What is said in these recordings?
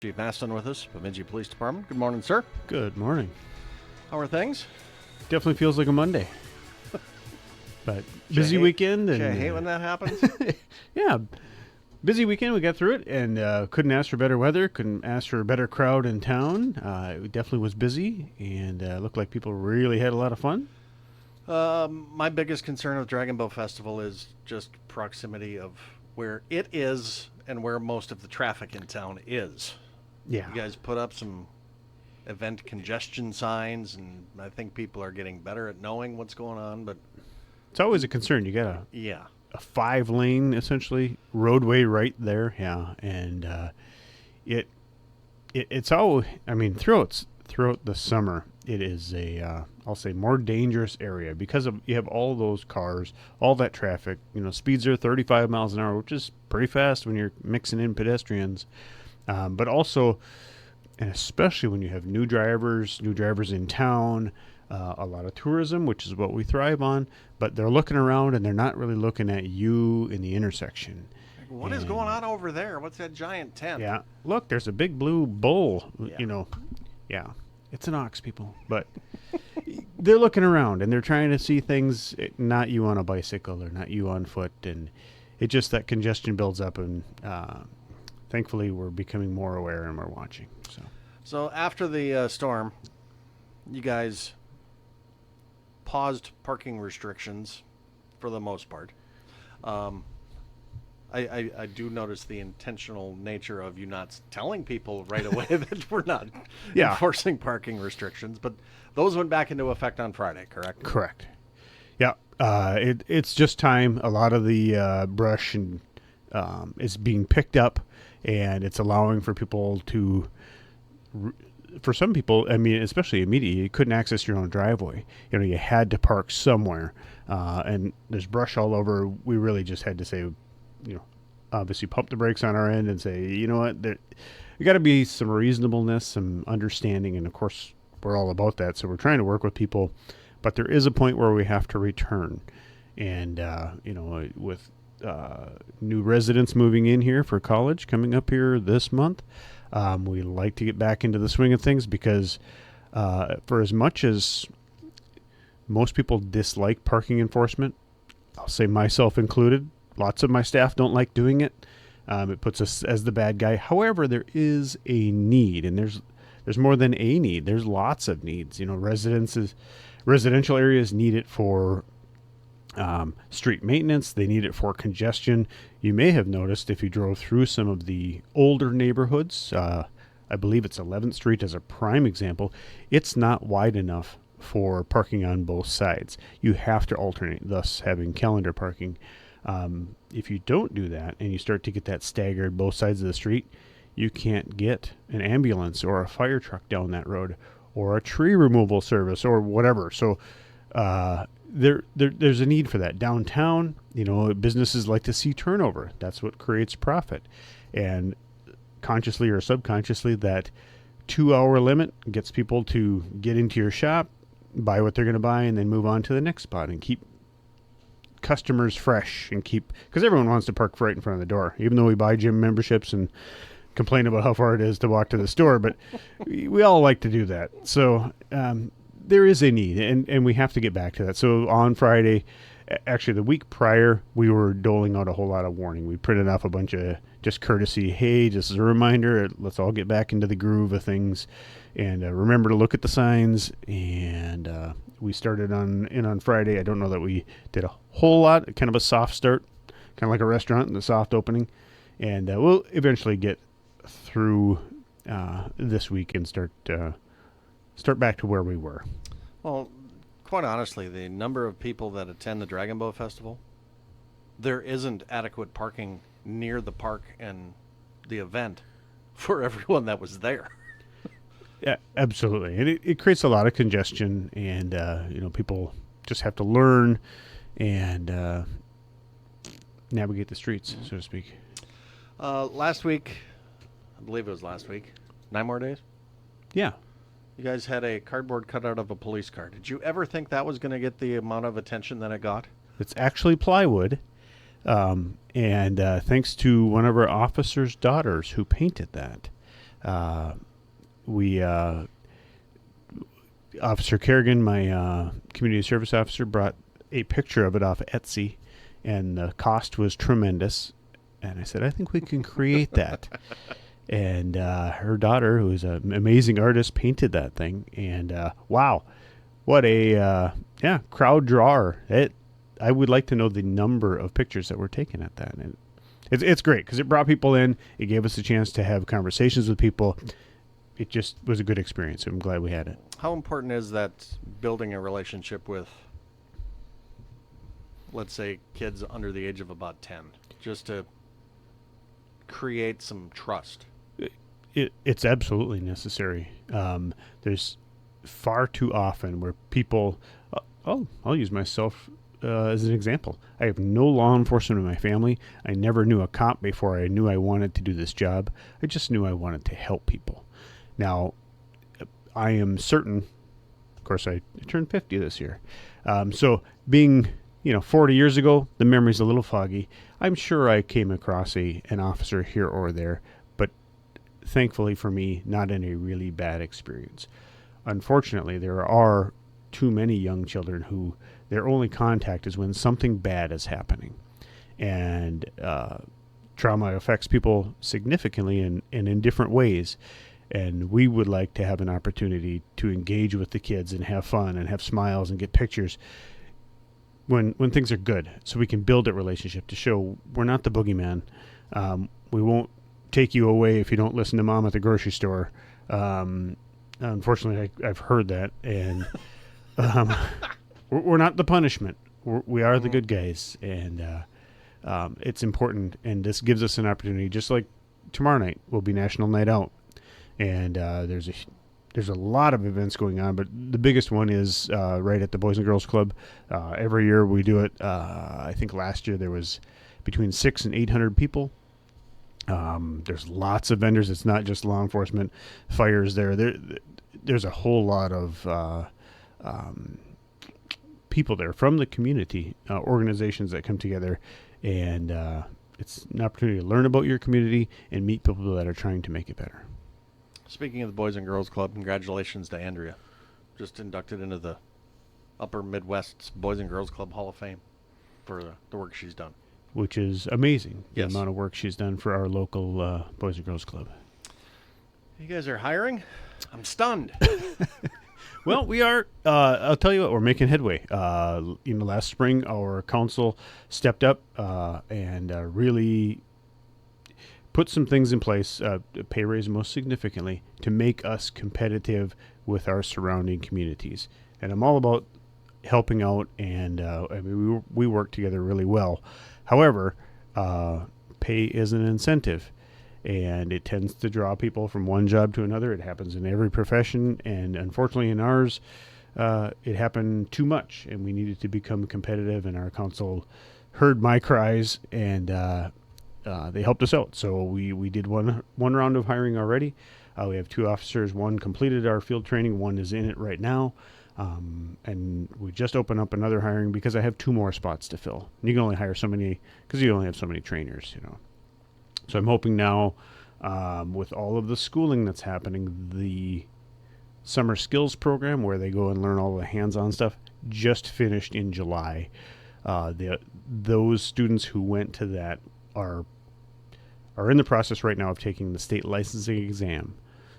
Chief Mast with us, Bemidji Police Department. Good morning, sir. Good morning. How are things? Definitely feels like a Monday. But busy weekend. And I hate when that happens. Yeah, busy weekend. We got through it and couldn't ask for better weather. Couldn't ask for a better crowd in town. It definitely was busy and looked like people really had a lot of fun. My biggest concern with Dragon Boat Festival is just proximity of where it is and where most of the traffic in town is. Yeah. You guys put up some event congestion signs, and I think people are getting better at knowing what's going on, but It's always a concern. You got a yeah. 5-lane essentially roadway right there. Yeah. And it's all, I mean, throughout the summer, it is a, I'll say, more dangerous area because you have all those cars, all that traffic. Speeds are 35 miles an hour, which is pretty fast when you're mixing in pedestrians. But also, and especially when you have new drivers in town, a lot of tourism, which is what we thrive on, but they're looking around and they're not really looking at you in the intersection. What is going on over there? What's that giant tent? Yeah. Look, there's a big blue bull, Yeah. Yeah. It's an ox, people. But they're looking around and they're trying to see things, not you on a bicycle or not you on foot. And it just, that congestion builds up. And thankfully, we're becoming more aware and we're watching. So after the storm, you guys paused parking restrictions for the most part. I do notice the intentional nature of you not telling people right away that we're not enforcing parking restrictions, but those went back into effect on Friday, correct? Correct. Yeah. It's just time. A lot of the brush and is being picked up, and it's allowing for people to... For some people, I mean, especially immediately, you couldn't access your own driveway. You had to park somewhere, and there's brush all over. We really just had to say, obviously pump the brakes on our end and say, you know what, there got to be some reasonableness, some understanding, and of course, we're all about that. So we're trying to work with people, but there is a point where we have to return, and with new residents moving in here for college coming up here this month. We like to get back into the swing of things because for as much as most people dislike parking enforcement, I'll say myself included, lots of my staff don't like doing it. It puts us as the bad guy. However, there is a need, and there's more than a need. There's lots of needs. Residential areas need it for street maintenance. They need it for congestion. You may have noticed if you drove through some of the older neighborhoods, I believe it's 11th Street as a prime example, it's not wide enough for parking on both sides. You have to alternate, thus having calendar parking. If you don't do that and you start to get that staggered both sides of the street, you can't get an ambulance or a fire truck down that road or a tree removal service or whatever. So, there's a need for that. Downtown, businesses like to see turnover. That's what creates profit. And consciously or subconsciously, that 2-hour limit gets people to get into your shop, buy what they're going to buy, and then move on to the next spot and keep customers fresh and because everyone wants to park right in front of the door, even though we buy gym memberships and complain about how far it is to walk to the store, but we all like to do that. So, there is a need, and we have to get back to that. So on Friday, actually the week prior, we were doling out a whole lot of warning. We printed off a bunch of just courtesy, hey, just as a reminder, let's all get back into the groove of things, and remember to look at the signs. And we started on Friday. I don't know that we did a whole lot, kind of a soft start, kind of like a restaurant in the soft opening. And we'll eventually get through this week and start back to where we were. Well, quite honestly, the number of people that attend the Dragon Boat Festival, there isn't adequate parking near the park and the event for everyone that was there. Yeah, absolutely. And it creates a lot of congestion, and people just have to learn and navigate the streets, so to speak. Last week, I believe it was last week, 9 more days? Yeah. You guys had a cardboard cutout of a police car. Did you ever think that was going to get the amount of attention that it got? It's actually plywood. And thanks to one of our officers' daughters who painted that, We Officer Kerrigan, my community service officer, brought a picture of it off Etsy, and the cost was tremendous. And I said, I think we can create that. And her daughter, who is an amazing artist, painted that thing. And wow, what a crowd drawer! I would like to know the number of pictures that were taken at that. And it's great because it brought people in. It gave us a chance to have conversations with people. It just was a good experience. I'm glad we had it. How important is that building a relationship with, let's say, kids under the age of about 10, just to create some trust? It's absolutely necessary. There's far too often where people, I'll use myself as an example. I have no law enforcement in my family. I never knew a cop before I knew I wanted to do this job. I just knew I wanted to help people. Now, I am certain, of course, I turned 50 this year. So being, 40 years ago, the memory's a little foggy. I'm sure I came across an officer here or there, but thankfully for me, not in a really bad experience. Unfortunately, there are too many young children who their only contact is when something bad is happening. And trauma affects people significantly and in different ways. And we would like to have an opportunity to engage with the kids and have fun and have smiles and get pictures when things are good, so we can build a relationship to show we're not the boogeyman. We won't take you away if you don't listen to mom at the grocery store. Unfortunately, I've heard that, and we're not the punishment. We are the good guys, and it's important. And this gives us an opportunity, just like tomorrow night will be National Night Out. And there's a lot of events going on, but the biggest one is right at the Boys and Girls Club. Every year we do it. I think last year there was between 600 and 800 people. There's lots of vendors. It's not just law enforcement. Fires there. There's a whole lot of people there from the community, organizations that come together, and it's an opportunity to learn about your community and meet people that are trying to make it better. Speaking of the Boys and Girls Club, congratulations to Andrea. Just inducted into the Upper Midwest's Boys and Girls Club Hall of Fame for the work she's done. Which is amazing, yes. The amount of work she's done for our local Boys and Girls Club. You guys are hiring? I'm stunned. Well, we are. I'll tell you what, we're making headway. Last spring, our council stepped up and really put some things in place, pay raise most significantly, to make us competitive with our surrounding communities. And I'm all about helping out, and we work together really well. However, pay is an incentive, and it tends to draw people from one job to another. It happens in every profession, and unfortunately in ours, it happened too much, and we needed to become competitive, and our council heard my cries, and they helped us out. So we did one round of hiring already. We have 2 officers. One completed our field training. One is in it right now. And we just opened up another hiring because I have 2 more spots to fill. And you can only hire so many because you only have so many trainers, So I'm hoping now, with all of the schooling that's happening, the summer skills program where they go and learn all the hands-on stuff just finished in July. Those students who went to that are in the process right now of taking the state licensing exam.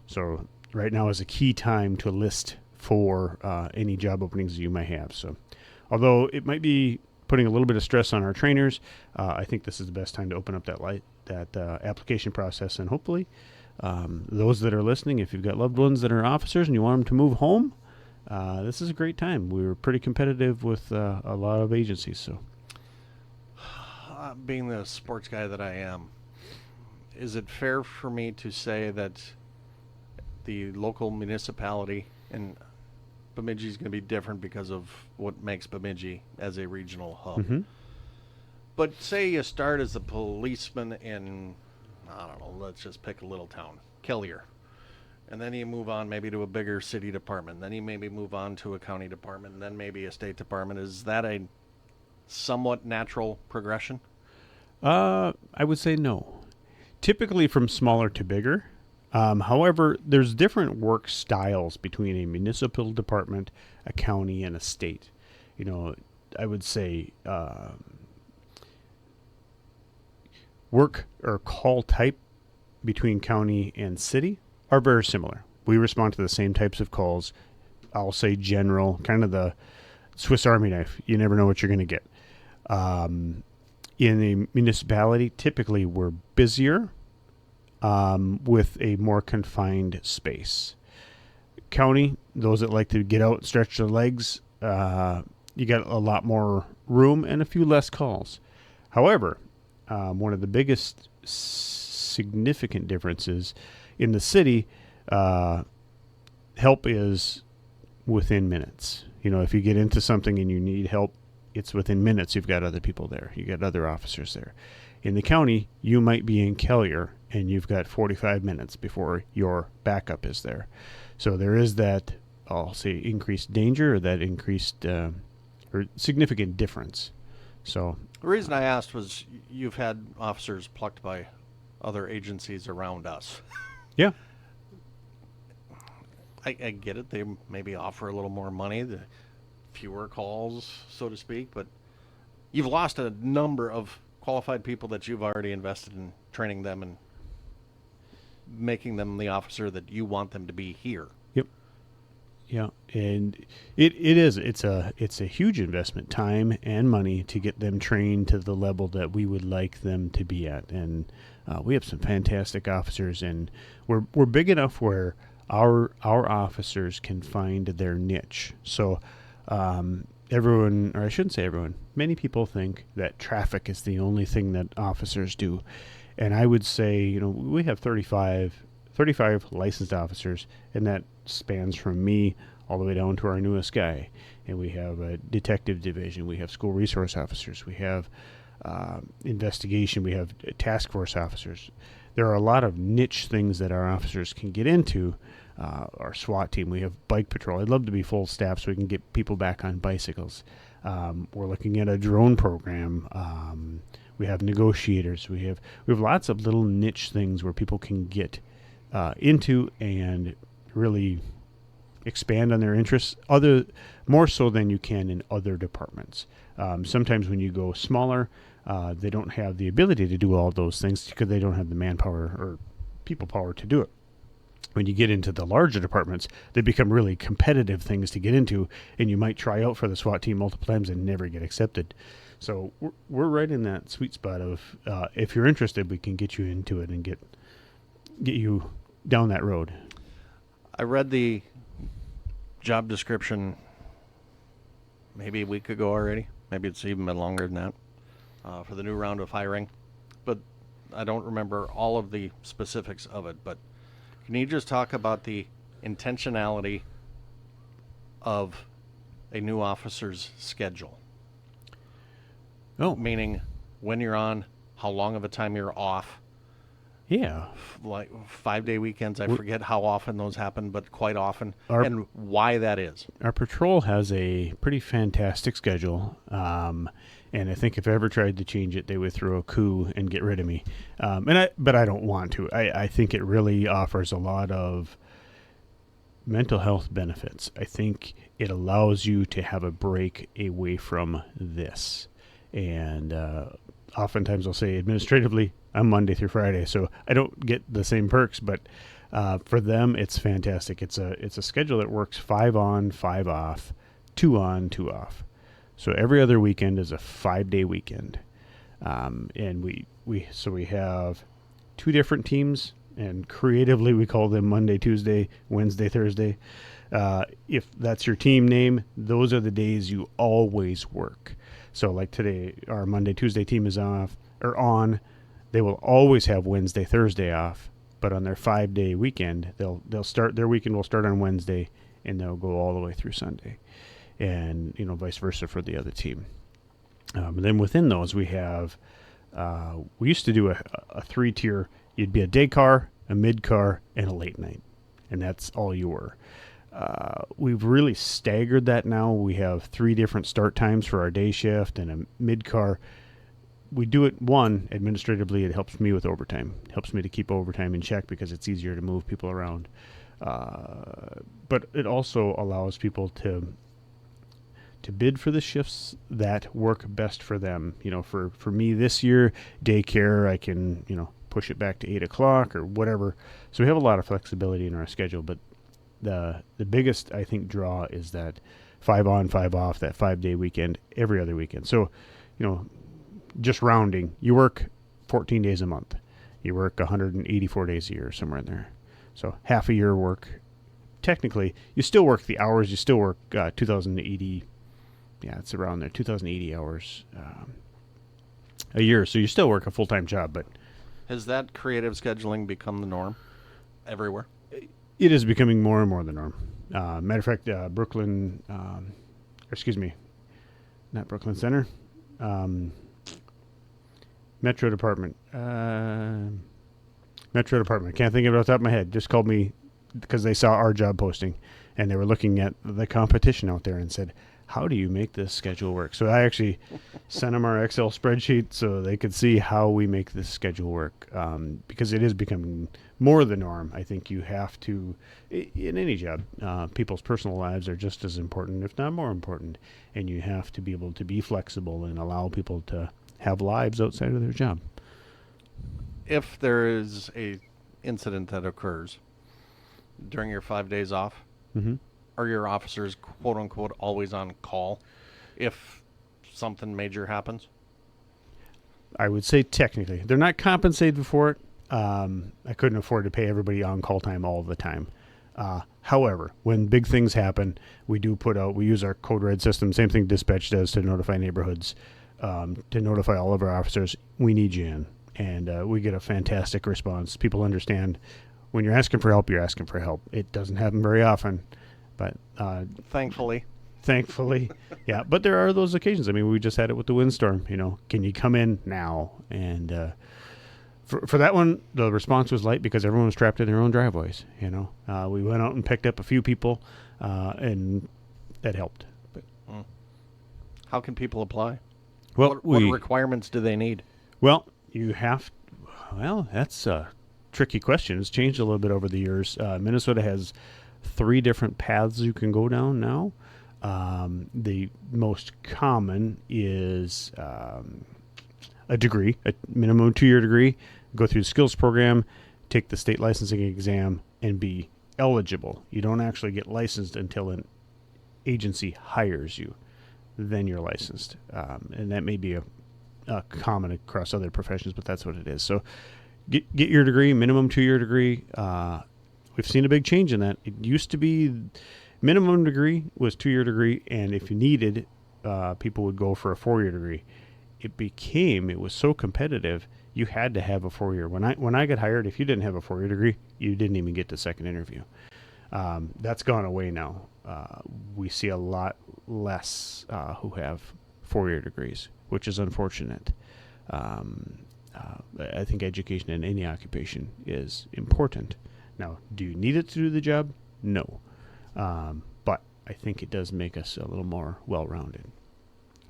So right now is a key time to list for any job openings you might have. So although it might be putting a little bit of stress on our trainers, I think this is the best time to open up that application process. And hopefully those that are listening, if you've got loved ones that are officers and you want them to move home, this is a great time. We were pretty competitive with a lot of agencies. So being the sports guy that I am, is it fair for me to say that the local municipality, and Bemidji is going to be different because of what makes Bemidji as a regional hub, mm-hmm. But say you start as a policeman in, I don't know, let's just pick a little town, Kellier, and then you move on maybe to a bigger city department, then you maybe move on to a county department, and then maybe a state department. Is that a somewhat natural progression? I would say no. Typically from smaller to bigger. However, there's different work styles between a municipal department, a county, and a state. You know, I would say work or call type between county and city are very similar. We respond to the same types of calls. I'll say general, kind of the Swiss Army knife. You never know what you're going to get. In a municipality, typically we're busier with a more confined space. County, those that like to get out and stretch their legs, you got a lot more room and a few less calls. However, one of the biggest significant differences in the city, help is within minutes. You know, if you get into something and you need help, it's within minutes. You've got other people there. You got other officers there. In the county, you might be in Kelliher and you've got 45 minutes before your backup is there. So there is that, I'll say, increased danger, or that increased or significant difference. So the reason I asked was you've had officers plucked by other agencies around us. yeah, I get it. They maybe offer a little more money, the fewer calls, so to speak, but you've lost a number of qualified people that you've already invested in training them and making them the officer that you want them to be here. Yep. Yeah, and it's a huge investment, time and money, to get them trained to the level that we would like them to be at. And we have some fantastic officers, and we're big enough where our officers can find their niche. So everyone, or I shouldn't say everyone, many people think that traffic is the only thing that officers do. And I would say, you know, we have 35 licensed officers, and that spans from me all the way down to our newest guy. And we have a detective division, we have school resource officers, we have investigation, we have task force officers. There are a lot of niche things that our officers can get into. Our SWAT team, we have bike patrol. I'd love to be full staff so we can get people back on bicycles. We're looking at a drone program. We have negotiators. We have lots of little niche things where people can get into and really expand on their interests, more so than you can in other departments. Sometimes when you go smaller, they don't have the ability to do all those things because they don't have the manpower or people power to do it. When you get into the larger departments, they become really competitive things to get into, and you might try out for the SWAT team multiple times and never get accepted. So we're right in that sweet spot of if you're interested, we can get you into it and get you down that road. I read the job description maybe a week ago already. Maybe it's even been longer than that for the new round of hiring. But I don't remember all of the specifics of it. But can you just talk about the intentionality of a new officer's schedule? Oh. Meaning when you're on, how long of a time you're off. Yeah. Like 5-day weekends, I forget how often those happen, but quite often, and why that is. Our patrol has a pretty fantastic schedule, and I think if I ever tried to change it, they would throw a coup and get rid of me. But I don't want to. I think it really offers a lot of mental health benefits. I think it allows you to have a break away from this. And oftentimes I'll say administratively, I'm Monday through Friday, so I don't get the same perks, but for them, it's fantastic. It's a schedule that works 5 on, 5 off, 2 on, 2 off. So every other weekend is a 5-day weekend. And we have 2 different teams, and creatively we call them Monday, Tuesday, Wednesday, Thursday. If that's your team name, those are the days you always work. So like today, our Monday, Tuesday team is off or on. They will always have Wednesday, Thursday off, but on their 5-day weekend, they'll start their weekend will start on Wednesday, and they'll go all the way through Sunday, and vice versa for the other team. And then within those, we have we used to do a 3-tier. You'd be a day car, a mid car, and a late night, and that's all you were. We've really staggered that now. We have 3 different start times for our day shift and a mid car. we do it, one, administratively, it helps me with overtime. It helps me to keep overtime in check because it's easier to move people around. But it also allows people to bid for the shifts that work best for them. For me this year, daycare, I can, push it back to 8 o'clock or whatever. So we have a lot of flexibility in our schedule, but the biggest, I think, draw is that 5 on, 5 off, that 5-day weekend, every other weekend. So, just rounding, you work 14 days a month. You work 184 days a year, somewhere in there. So half a year work. Technically, you still work the hours. You still work 2,080. Yeah, it's around there, 2,080 hours a year. So you still work a full-time job, but Has that creative scheduling become the norm everywhere? it is becoming more and more the norm. Matter of fact, Brooklyn, not Brooklyn Center, Metro Department. I can't think of it off the top of my head. Just called me because they saw our job posting, and they were looking at the competition out there and said, how do you make this schedule work? So I actually sent them our Excel spreadsheet so they could see how we make this schedule work, because it is becoming more the norm. I think you have to, in any job, people's personal lives are just as important, if not more important, and you have to be able to be flexible and allow people to have lives outside of their job. If there is a incident that occurs during your 5 days off, Mm-hmm. are your officers, quote unquote, always on call if something major happens? I would say technically. They're not compensated for it. I couldn't afford to pay everybody on call time all the time. However, when big things happen, we use our code red system, same thing dispatch does to notify neighborhoods, to notify all of our officers, we need you in. And we get a fantastic response. People understand when you're asking for help, you're asking for help. It doesn't happen very often, but Thankfully. yeah. But there are those occasions. I mean, we just had it with the windstorm. Can you come in now? And for that one, the response was light because everyone was trapped in their own driveways. We went out and picked up a few people, and that helped. But How can people apply? well, What requirements do they need? Well, that's a tricky question. It's changed a little bit over the years. Minnesota has 3 different paths you can go down now. The most common is a degree, a minimum 2-year degree, go through the skills program, take the state licensing exam, and be eligible. You don't actually get licensed until an agency hires you. Then you're licensed. And that may be a common across other professions, but that's what it is. So get your degree, minimum 2-year degree. We've seen a big change in that. It used to be minimum degree was 2-year degree, and if you needed, people would go for a 4-year degree. It was so competitive, you had to have a 4-year. When I got hired, if you didn't have a 4-year degree, you didn't even get the second interview. That's gone away now. We see a lot less who have 4-year degrees, which is unfortunate. I think education in any occupation is important. Now, do you need it to do the job? No. But I think it does make us a little more well-rounded.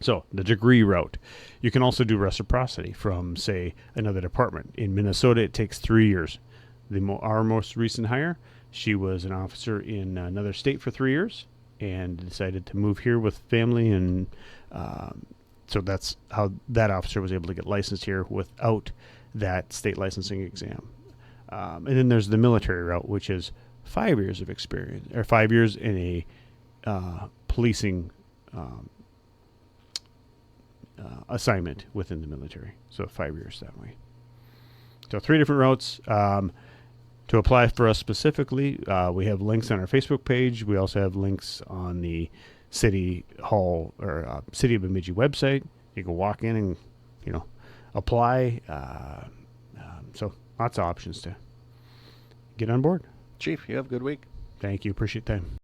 So the degree route. You can also do reciprocity from, say, another department. In Minnesota, it takes 3 years. Our most recent hire, she was an officer in another state for 3 years and decided to move here with family, and so that's how that officer was able to get licensed here without that state licensing exam. And then there's the military route, which is 5 years of experience, or 5 years in a policing assignment within the military. So 5 years that way. So 3 different routes. To apply for us specifically, we have links on our Facebook page. We also have links on the City Hall or City of Bemidji website. You can walk in and, apply. So lots of options to get on board. Chief, you have a good week. Thank you. Appreciate the time.